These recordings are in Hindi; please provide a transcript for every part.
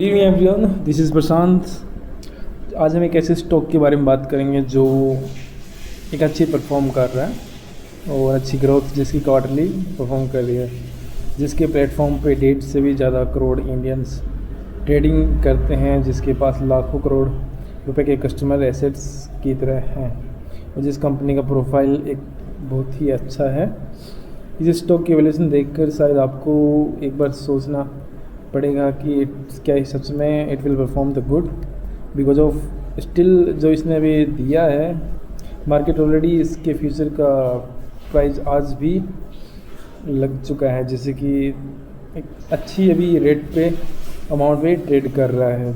इवनिंग एवरीवन, दिस इज़ प्रशांत। आज हम एक ऐसे स्टॉक के बारे में बात करेंगे जो एक अच्छी परफॉर्म कर रहा है और अच्छी ग्रोथ जिसकी क्वार्टरली परफॉर्म कर रही है, जिसके प्लेटफॉर्म पे 1.5 से भी ज़्यादा करोड़ इंडियंस ट्रेडिंग करते हैं, जिसके पास लाखों करोड़ रुपए के कस्टमर एसेट्स की तरह हैं और जिस कंपनी का प्रोफाइल एक बहुत ही अच्छा है। इस स्टॉक की वैल्यूएशन देखकर शायद आपको एक बार सोचना पड़ेगा कि क्या सच में it will perform the good because of still जो इसने अभी दिया है मार्केट ऑलरेडी इसके फ्यूचर का प्राइस आज भी लग चुका है, जैसे कि एक अच्छी अभी रेट पे अमाउंट पे ट्रेड कर रहा है।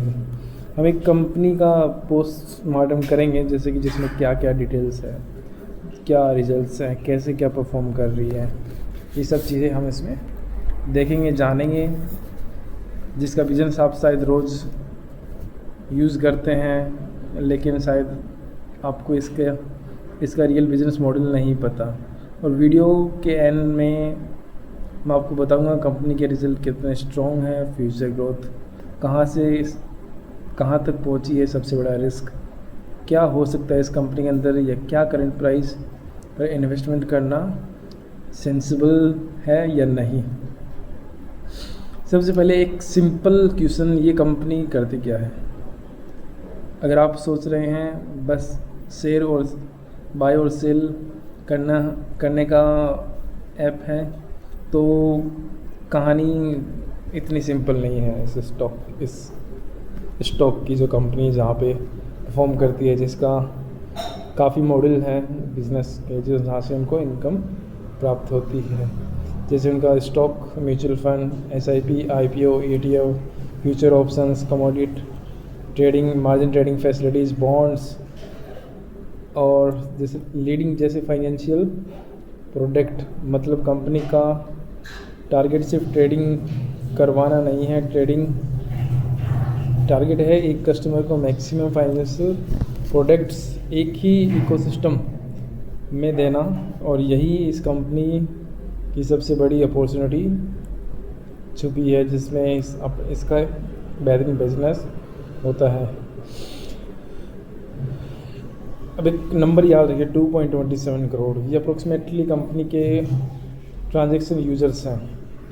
हम एक कंपनी का पोस्टमार्टम करेंगे, जैसे कि जिसमें क्या क्या डिटेल्स है, क्या रिजल्ट्स हैं, कैसे क्या परफॉर्म कर रही है, ये सब चीज़ें हम इसमें देखेंगे, जानेंगे। जिसका बिजनेस आप शायद रोज़ यूज़ करते हैं लेकिन शायद आपको इसका रियल बिजनेस मॉडल नहीं पता। और वीडियो के एंड में मैं आपको बताऊंगा कंपनी के रिजल्ट कितने स्ट्रॉन्ग हैं, फ्यूचर ग्रोथ कहाँ से कहाँ तक पहुंची है, सबसे बड़ा रिस्क क्या हो सकता है इस कंपनी के अंदर, या क्या करंट प्राइस पर इन्वेस्टमेंट करना सेंसिबल है या नहीं। सबसे पहले एक सिंपल क्वेश्चन, ये कंपनी करती क्या है? अगर आप सोच रहे हैं बस शेयर और बाय और सेल करने का ऐप है, तो कहानी इतनी सिंपल नहीं है। इस स्टॉक की जो कंपनी जहाँ पे परफॉर्म करती है, जिसका काफ़ी मॉडल है बिजनेस के, जहाँ से उनको इनकम प्राप्त होती है, जैसे उनका stock, mutual fund, SIP, IPO, ETF, future options, commodity trading, margin trading facilities, bonds और जैसे फाइनेंशियल प्रोडक्ट। मतलब कंपनी का टारगेट सिर्फ ट्रेडिंग करवाना नहीं है, टारगेट है एक कस्टमर को मैक्सिमम फाइनेंशियल प्रोडक्ट्स एक ही इकोसिस्टम में देना, और यही इस कंपनी की सबसे बड़ी अपॉर्चुनिटी छुपी है, जिसमें इसका बेहतरीन बिजनेस होता है। अब एक नंबर याद रखिए, 2.27 करोड़ ये अप्रोक्सीमेटली कंपनी के ट्रांजैक्शन यूजर्स हैं।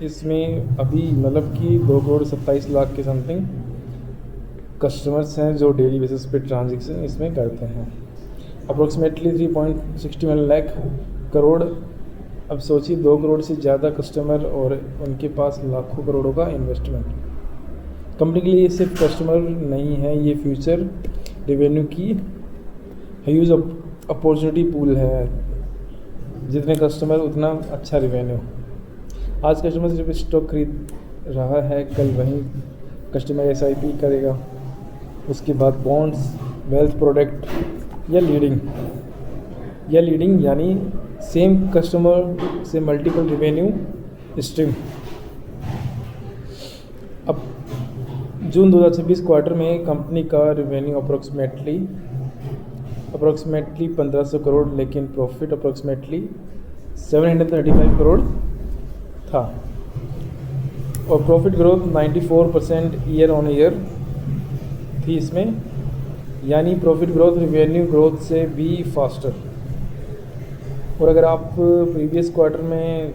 इसमें अभी मतलब कि 2,27,00,000 के समथिंग कस्टमर्स हैं जो डेली बेसिस पे ट्रांजैक्शन इसमें करते हैं। अप्रोक्सीमेटली 3.61 लाख करोड़। अब सोचिए 2 करोड़ से ज़्यादा कस्टमर और उनके पास लाखों करोड़ों का इन्वेस्टमेंट। कंपनी के लिए ये सिर्फ कस्टमर नहीं है, ये फ्यूचर रेवेन्यू की ह्यूज अपॉर्चुनिटी पूल है। जितने कस्टमर उतना अच्छा रेवेन्यू। आज कस्टमर सिर्फ स्टॉक खरीद रहा है, कल वहीं कस्टमर SIP करेगा, उसके बाद बॉन्ड्स, वेल्थ प्रोडक्ट या लीडिंग यानी सेम कस्टमर से मल्टीपल रेवेन्यू स्ट्रीम। अब जून 2026 क्वार्टर में कंपनी का रेवेन्यू अप्रोक्सीमेटली 1500 करोड़, लेकिन प्रॉफिट अप्रोक्सीमेटली 735 करोड़ था, और profit growth 94% year on year थी इसमें, यानी प्रॉफिट ग्रोथ रेवेन्यू ग्रोथ से भी फास्टर। और अगर आप प्रीवियस क्वार्टर में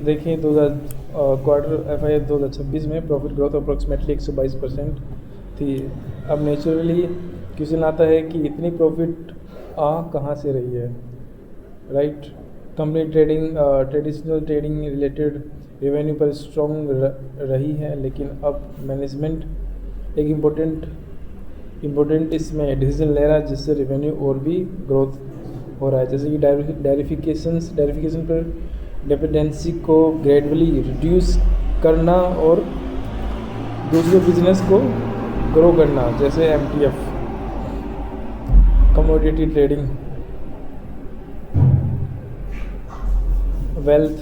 देखें, क्वार्टर FY 2026 में प्रॉफिट ग्रोथ अप्रोक्सीमेटली 122% थी। अब नेचुरली क्वेश्चन आता है कि इतनी प्रॉफिट कहाँ से रही है, right? Company traditional trading related revenue पर स्ट्रॉन्ग रही है, लेकिन अब मैनेजमेंट एक इम्पोर्टेंट इसमें डिसीजन ले रहा है, जिससे रेवेन्यू और भी ग्रोथ हो रहा है, जैसे कि डायरिफिकेशन पर डिपेंडेंसी को ग्रेजुअली रिड्यूस करना और दूसरे बिजनेस को ग्रो करना, जैसे MTF, commodity trading, wealth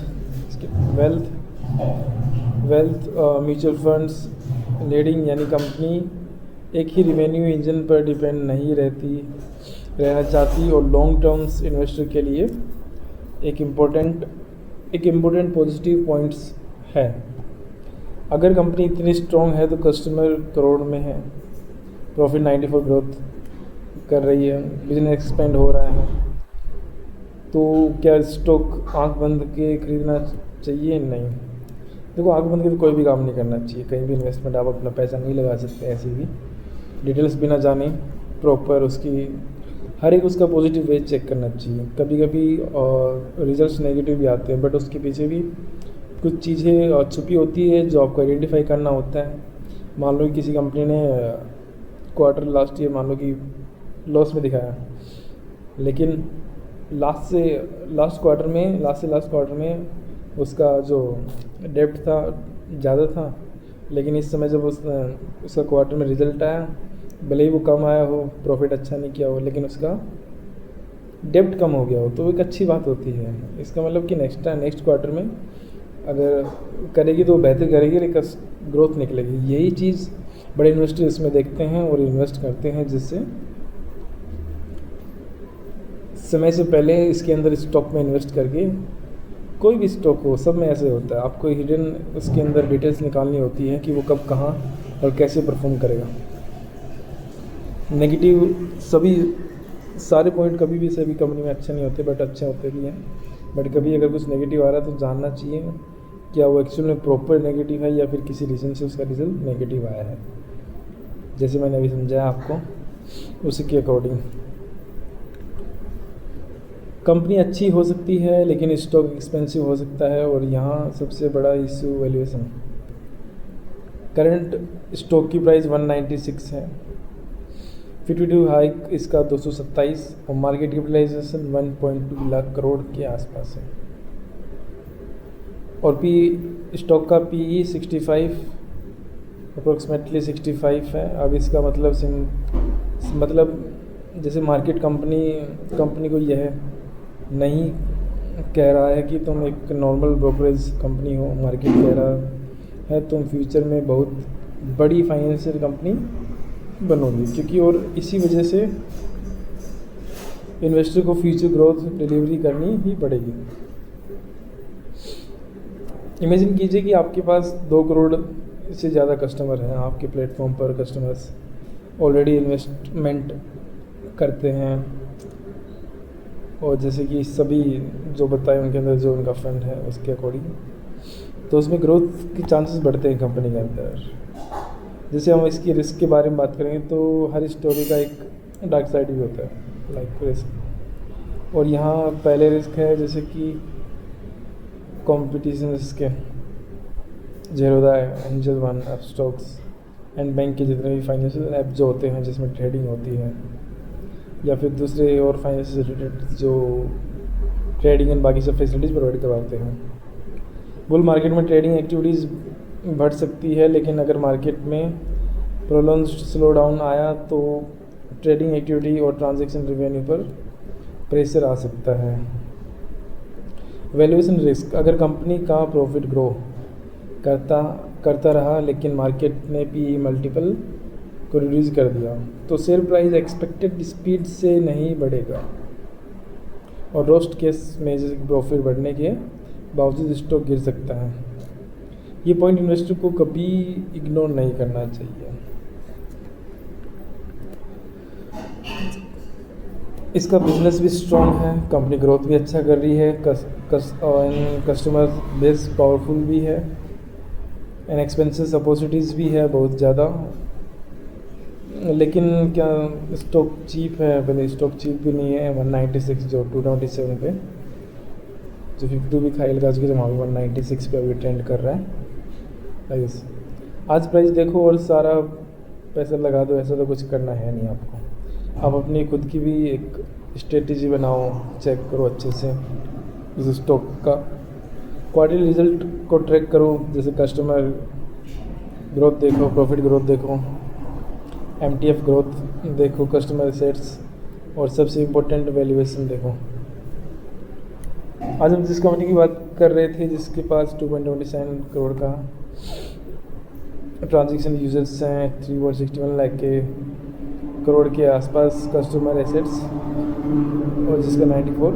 mutual funds leading, यानी कंपनी एक ही रेवेन्यू इंजन पर डिपेंड नहीं रहना चाहती, और लॉन्ग टर्म्स इन्वेस्टर के लिए एक इम्पोर्टेंट पॉजिटिव पॉइंट्स है। अगर कंपनी इतनी स्ट्रॉन्ग है तो कस्टमर करोड़ में है, प्रॉफिट 94 ग्रोथ कर रही है, बिजनेस एक्सपेंड हो रहा है, तो क्या स्टॉक आंख बंद के खरीदना चाहिए? नहीं। देखो, आंख बंद के तो कोई भी काम नहीं करना चाहिए, कहीं भी इन्वेस्टमेंट आप अपना पैसा नहीं लगा सकते ऐसे भी, डिटेल्स बिना जाने प्रॉपर उसकी हर एक उसका पॉजिटिव वे चेक करना चाहिए। कभी कभी रिजल्ट्स नेगेटिव भी आते हैं, बट उसके पीछे भी कुछ चीज़ें छुपी होती है जो आपको आइडेंटिफाई करना होता है। मान लो किसी कंपनी ने क्वार्टर लास्ट ईयर मान लो कि लॉस में दिखाया, लेकिन लास्ट क्वार्टर में उसका जो डेब्ट था ज़्यादा था, लेकिन इस समय जब उसका क्वार्टर में रिजल्ट आया, भले ही वो कम आया हो, प्रॉफिट अच्छा नहीं किया हो, लेकिन उसका डेब्ट कम हो गया हो, तो एक अच्छी बात होती है। इसका मतलब कि नेक्स्ट क्वार्टर में अगर करेगी तो बेहतर करेगी, लेकिन ग्रोथ निकलेगी। यही चीज़ बड़े इन्वेस्टर इसमें देखते हैं और इन्वेस्ट करते हैं, जिससे समय से पहले इसके अंदर स्टॉक में इन्वेस्ट करके, कोई भी स्टॉक हो, सब में ऐसे होता है, आपको हिडन उसके अंदर डिटेल्स निकालनी होती है कि वो कब कहाँ और कैसे परफॉर्म करेगा। नेगेटिव सारे पॉइंट कभी भी सभी कंपनी में अच्छे नहीं होते, बट अच्छे होते भी हैं। बट कभी अगर कुछ नेगेटिव आ रहा है तो जानना चाहिए क्या वो एक्चुअल में प्रॉपर नेगेटिव है या फिर किसी रीज़न से उसका रिजल्ट नेगेटिव आया है। जैसे मैंने अभी समझाया आपको, उसी के अकॉर्डिंग कंपनी अच्छी हो सकती है लेकिन स्टॉक एक्सपेंसिव हो सकता है। और यहाँ सबसे बड़ा इशू वैल्यूएशन। करंट स्टॉक की प्राइस 196 है, 52 हाइक इसका 227 और मार्केट कैपिटलाइजेशन 1.2 लाख करोड़ के आसपास है। और स्टॉक का पीई 65 अप्रोक्सीमेटली 65 है। अब इसका मतलब जैसे मार्केट कंपनी को यह नहीं कह रहा है कि तुम एक नॉर्मल ब्रोकरेज कंपनी हो, मार्केट कह रहा है तुम फ्यूचर में बहुत बड़ी फाइनेंशियल कंपनी बनोगी, क्योंकि और इसी वजह से इन्वेस्टर को फ्यूचर ग्रोथ डिलीवरी करनी ही पड़ेगी। इमेजिन कीजिए कि आपके पास 2 करोड़ से ज़्यादा कस्टमर हैं, आपके प्लेटफॉर्म पर कस्टमर्स ऑलरेडी इन्वेस्टमेंट करते हैं, और जैसे कि सभी जो बताए उनके अंदर जो उनका फंड है उसके अकॉर्डिंग, तो उसमें ग्रोथ के चांसेस बढ़ते हैं कंपनी के अंदर। जैसे हम इसकी रिस्क के बारे में बात करेंगे तो हर स्टोरी का एक डार्क साइड भी होता है, लाइक रिस्क। और यहाँ पहले रिस्क है जैसे कि कंपटीशन रिस्क है, Zerodha, Angel One, stocks and bank के जितने भी फाइनेंशियल ऐप जो होते हैं जिसमें ट्रेडिंग होती है, या फिर दूसरे और फाइनेंस से रिलेटेड जो ट्रेडिंग एंड बाकी सब फैसिलिटीज़ प्रोवाइड करवाते हैं। बुल मार्केट में ट्रेडिंग एक्टिविटीज़ बढ़ सकती है, लेकिन अगर मार्केट में प्रोलॉन्ग स्लो डाउन आया तो ट्रेडिंग एक्टिविटी और ट्रांजैक्शन रेवेन्यू पर प्रेशर आ सकता है। वैल्यूएशन रिस्क, अगर कंपनी का प्रॉफिट ग्रो करता रहा लेकिन मार्केट ने पी मल्टीपल को रिड्यूस कर दिया तो शेयर प्राइस एक्सपेक्टेड स्पीड से नहीं बढ़ेगा, और रोस्ट केस में प्रॉफिट बढ़ने के बावजूद स्टॉक गिर सकता है। ये पॉइंट इन्वेस्टर को कभी इग्नोर नहीं करना चाहिए। इसका बिजनेस भी स्ट्रॉन्ग है, कंपनी ग्रोथ भी अच्छा कर रही है, कस्टमर बेस पावरफुल भी है, एंड एक्सपेंसेस अपॉर्चुनिटीज़ भी है बहुत ज़्यादा। लेकिन क्या स्टॉक चीप है? पहले स्टॉक चीप भी नहीं है। 196 जो 227 पे जो 52 भी खाई लगा चुके, वहाँ भी 196 पे अभी ट्रेंड कर रहा है। आज प्राइस देखो और सारा पैसा लगा दो, ऐसा तो कुछ करना है नहीं आपको। आप अपनी खुद की भी एक स्ट्रेटेजी बनाओ, चेक करो अच्छे से इस स्टॉक का क्वार्टरली रिजल्ट को ट्रैक करो, जैसे कस्टमर ग्रोथ देखो, प्रॉफिट ग्रोथ देखो, MTF ग्रोथ देखो, कस्टमर एसेट्स, और सबसे इम्पोर्टेंट वैल्यूएशन देखो। आज हम जिस कंपनी की बात कर रहे थे जिसके पास 2.27 करोड़ का ट्रांजैक्शन यूजर्स हैं, 361 लाख के करोड़ के आसपास कस्टमर एसेट्स, और जिसका 94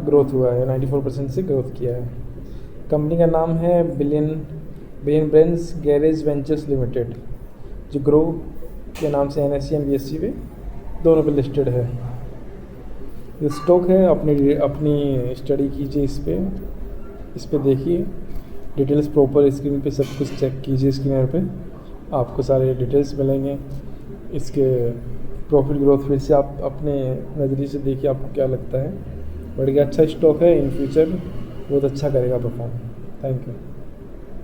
ग्रोथ हुआ है, 94% से ग्रोथ किया है। कंपनी का नाम है billion brains garage ventures limited, जो ग्रो के नाम से NSE एंड BSE पे दोनों पे लिस्टेड है। ये स्टॉक है, अपनी स्टडी कीजिए इस पे देखिए डिटेल्स प्रॉपर, स्क्रीन पे सब कुछ चेक कीजिए, स्क्रीनर पे आपको सारे डिटेल्स मिलेंगे। इसके प्रॉफिट ग्रोथ फिर से आप अपने नज़रिए से देखिए आपको क्या लगता है। बढ़िया अच्छा स्टॉक है, इन फ्यूचर बहुत अच्छा करेगा परफॉर्म। Thank you.